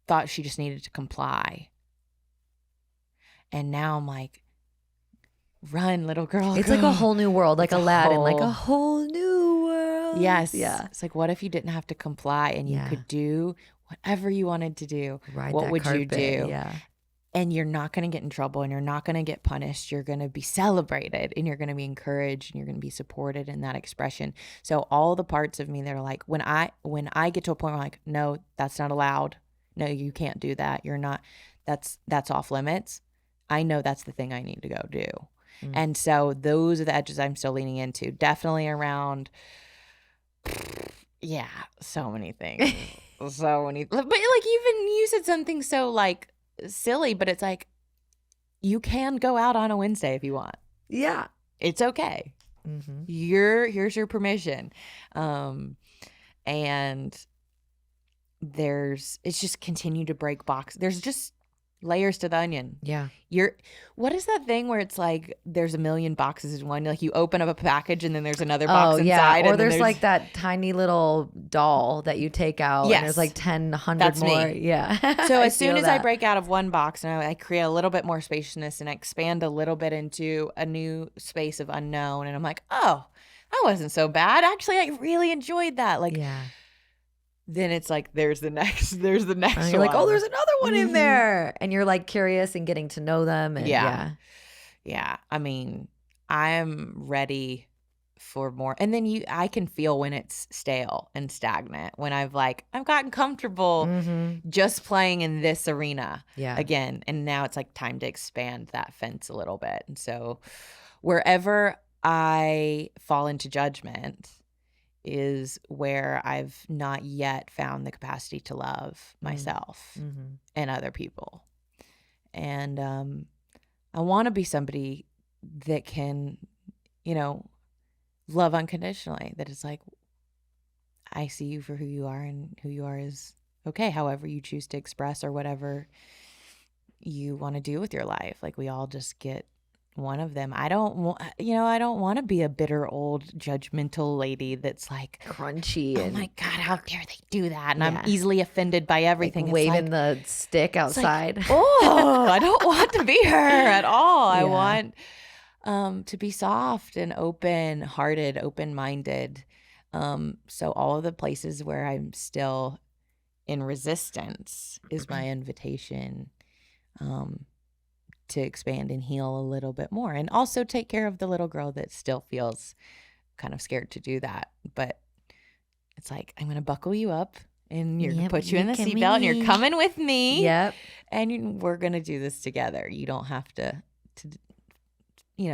thought she just needed to comply. And now I'm like, run, little girl. It's go. like a whole new world, like Aladdin, like a whole new world. Yes. Yeah. It's like, what if you didn't have to comply and you could do whatever you wanted to do? What would you do? Yeah. And you're not going to get in trouble, and you're not going to get punished. You're going to be celebrated, and you're going to be encouraged, and you're going to be supported in that expression. So all the parts of me that are like, when I get to a point where I'm like, no, that's not allowed. No, you can't do that. You're not, that's off limits. I know that's the thing I need to go do. And so those are the edges I'm still leaning into. Definitely around, so many things. So many. But like, even you said something so like silly, but it's like, you can go out on a Wednesday if you want. Yeah. It's okay. Here's your permission. And it's just continue to break box. There's just layers to the onion. Yeah. What is that thing where it's like there's a million boxes in one? Like you open up a package and then there's another box inside. Or there's like that tiny little doll that you take out and there's like 100 That's more. Me. Yeah. So as soon as I break out of one box and I create a little bit more spaciousness and I expand a little bit into a new space of unknown, and I'm like, oh, that wasn't so bad. Actually, I really enjoyed that. Like, then it's like, there's the next and you're one. Like, oh, there's another one in there. And you're like curious and getting to know them. And yeah. I mean, I'm ready for more. And then I can feel when it's stale and stagnant, when I've gotten comfortable just playing in this arena again. And now it's like time to expand that fence a little bit. And so wherever I fall into judgment is where I've not yet found the capacity to love myself and other people. And I want to be somebody that can, love unconditionally, that is like, I see you for who you are, and who you are is okay, however you choose to express or whatever you want to do with your life. Like, we all just get one of them. I don't want to be a bitter old judgmental lady that's like crunchy oh and my God, how dare they do that? And I'm Yeah. easily offended by everything. like waving the stick outside. Oh, I don't want to be her at all. I Yeah. want to be soft and open-hearted, open-minded. So all of the places where I'm still in resistance is my invitation to expand and heal a little bit more, and also take care of the little girl that still feels kind of scared to do that. But it's like, I'm going to buckle you up and you're going to put you in the seatbelt and you're coming with me. Yep. And we're going to do this together. You don't have to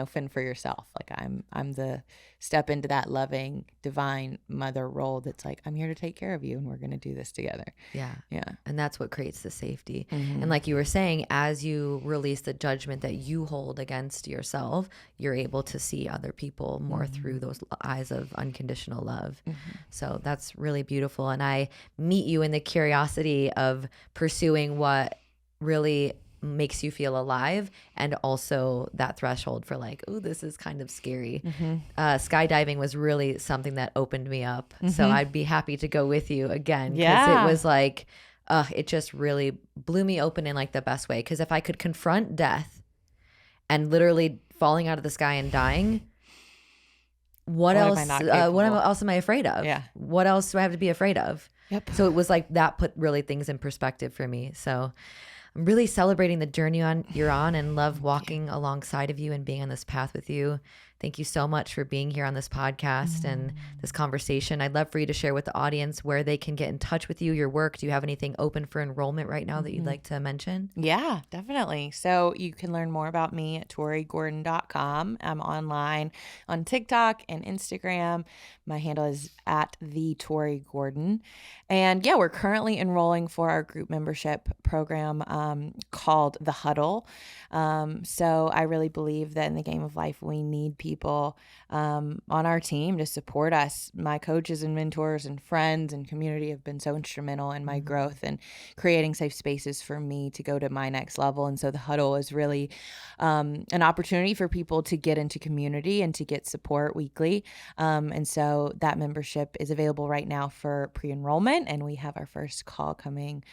fend for yourself. Like I'm the step into that loving divine mother role that's like, I'm here to take care of you and we're going to do this together. Yeah. Yeah. And that's what creates the safety. Mm-hmm. And like you were saying, as you release the judgment that you hold against yourself, you're able to see other people more Mm-hmm. through those eyes of unconditional love. Mm-hmm. So that's really beautiful. And I meet you in the curiosity of pursuing what really makes you feel alive, and also that threshold for like, oh, this is kind of scary. Mm-hmm. Skydiving was really something that opened me up. Mm-hmm. So I'd be happy to go with you again, because Yeah. it was like, it just really blew me open in like the best way. Because if I could confront death and literally falling out of the sky and dying, what else? What else am I afraid of? Yeah. What else do I have to be afraid of? Yep. So it was like that put really things in perspective for me. So I'm really celebrating the journey you're on, and love walking alongside of you and being on this path with you. Thank you so much for being here on this podcast and this conversation. I'd love for you to share with the audience where they can get in touch with you, your work. Do you have anything open for enrollment right now that you'd like to mention? Yeah, definitely. So you can learn more about me at ToriGordon.com. I'm online on TikTok and Instagram. My handle is at the Tori Gordon. And yeah, we're currently enrolling for our group membership program called The Huddle. So I really believe that in the game of life, we need people on our team to support us. My coaches and mentors and friends and community have been so instrumental in my growth and creating safe spaces for me to go to my next level. And so the Huddle is really an opportunity for people to get into community and to get support weekly. And so that membership is available right now for pre-enrollment, and we have our first call coming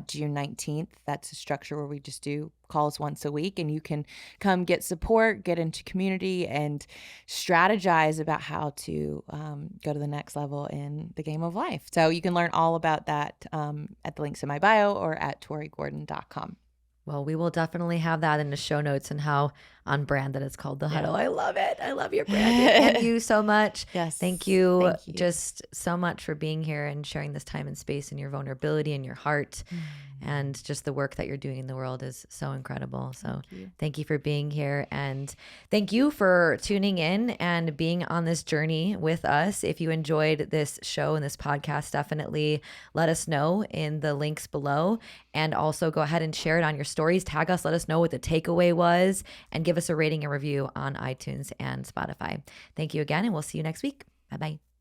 June 19th. That's a structure where we just do calls once a week, and you can come get support, get into community, and strategize about how to go to the next level in the game of life. So you can learn all about that at the links in my bio or at ToriGordon.com. Well, we will definitely have that in the show notes, and how on brand that it's called The Huddle. I love it. I love your branding. Thank you so much. Yes. Thank you, Thank you. just so much for being here and sharing this time and space, and your vulnerability and your heart. And just the work that you're doing in the world is so incredible. So thank you for being here. And thank you for tuning in and being on this journey with us. If you enjoyed this show and this podcast, definitely let us know in the links below. And also go ahead and share it on your stories. Tag us. Let us know what the takeaway was. And give us a rating and review on iTunes and Spotify. Thank you again, and we'll see you next week. Bye-bye.